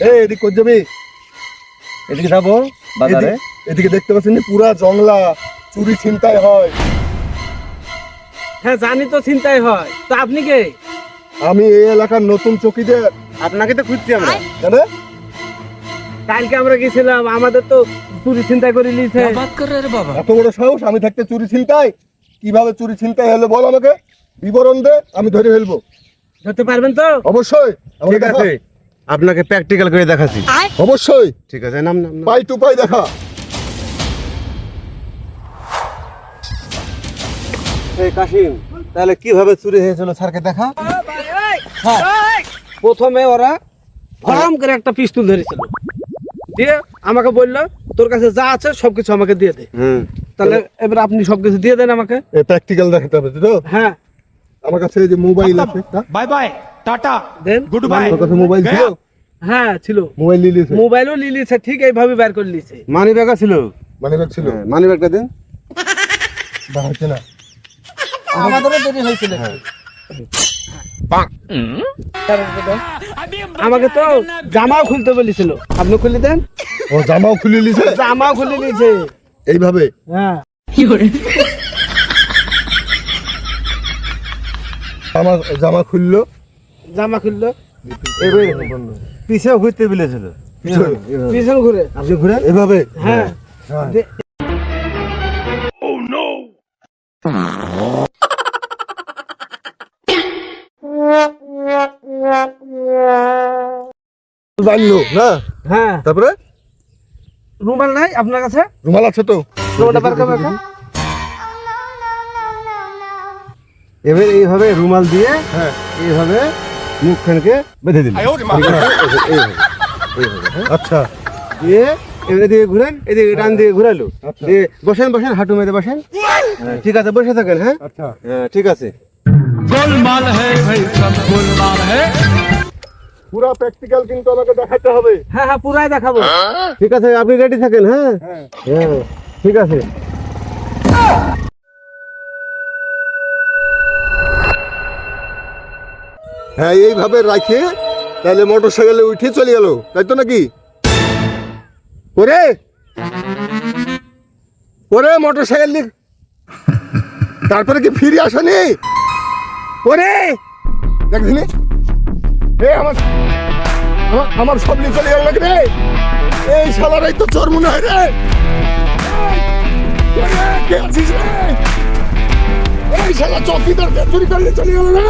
এই এদিকে কই যাবি? এদিকে যাবো বাজারে। এদিকে দেখতে পাচ্ছেন পুরা জংলা, চুরি ছিনতাই হয়। হ্যাঁ জানি তো চিন্তাই হয়, তো আপনি কে? আমি এই এলাকার নতুন চৌকিদার। আপনাকে তো খুঁজছি আমরা। কেন? কালকে আমরা গেছিলাম, আমাদের তো চুরি চিন্তাই করে নিয়েছে। এত বড় সাহস, আমি থাকতে চুরি ছিনতাই? কিভাবে চুরি ছিনতাই হলো বল আমাকে, বিবরণ দে, আমি ধরে ফেলবো। ধরতে পারবেন তো? অবশ্যই। আমাকে ঠিক দেখা। আছে, আপনাকে প্র্যাকটিক্যাল করে দেখাচ্ছি। অবশ্যই। ঠিক আছে, নাম নাম নাম। পাই টু পাই দেখা। এই কাশিম, তাহলে কিভাবে চুরি হয়েছিল স্যারকে দেখা। প্রথমে ওরা হরাম করে একটা পিস্তল ধরেছিল, দিয়ে আমাকে বললো তোর কাছে যা আছে সবকিছু আমাকে দিয়ে দে। তাহলে এবার আপনি সবকিছু দিয়ে দেন আমাকে। এই প্র্যাকটিক্যাল দেখাতে হবে তো? হ্যাঁ আমার কাছে এই যে মোবাইল আছে, बाय बाय टाटा দেন। गुड बाय তোর কাছে মোবাইল ছিল? হ্যাঁ ছিল, মোবাইল নিয়ে নিয়েছে? মোবাইলও নিয়ে নিয়েছে, ঠিক এইভাবে বের করে নিয়েছে। মানি ব্যাগ ছিল? মানে ব্যাগ ছিল? মানি ব্যাগটা দিন। দেখা হচ্ছে না। আমাদেরও দেরি হয়েছিল। আমাকে তো জামাও খুলতে বলেছিল, আপনি খুলে দেন। ও জামাও খুলে নিয়েছে? জামাও খুলে নিয়েছে। এইভাবে? হ্যাঁ আমার জামা খুললো, জামা খুললো, এবার পিছেও ঘুরতে বলেছিল। পিছন ঘুরে। আপনি ঘুরে এইভাবে? হ্যাঁ হ্যাঁ। জানলো না? হ্যাঁ তারপরে রুমাল নাই আপনার কাছে? রুমাল আছে তো? রুমালটা বের করে রাখেন। এবার এইভাবে রুমাল দিয়ে হ্যাঁ। এইভাবে মুখখানকে বেঁধে দিন। আচ্ছা। দিয়ে এবারে দিয়ে ঘুরেন, এদিকে ডান দিয়ে ঘুরালো। আচ্ছা। দিয়ে বসেন বসেন, হাঁটু মেরে বসেন। ঠিক আছে, বসে থাকেন। হ্যাঁ আচ্ছা। হ্যাঁ ঠিক আছে। गोलमाल है भाई सब गोलमाल है পুরা প্র্যাকটিক্যাল কিন্তু আমাকে দেখাতে হবে। হ্যাঁ হ্যাঁ পুরাই দেখাবো। ঠিক আছে, আপনি রেডি থাকেন। হ্যাঁ হ্যাঁ। হ্যাঁ ঠিক আছে। হ্যাঁ, এইভাবে রাখে তাহলে মোটর সাইকেলে উঠে চলে গেল, তাই তো নাকি? ওরে ওরে মোটর সাইকেল তারপরে কি ফিরে আসেনি? ওরে দেখছিনি? আমার আমার সব নিয়ে চলে গেল নাকি রে? এই শালারাই তো চোর মনে হয় রে। ওরে, কে আছিস রে? এই শালা চৌকিদারকে চুরি করলে চলে গেল রে।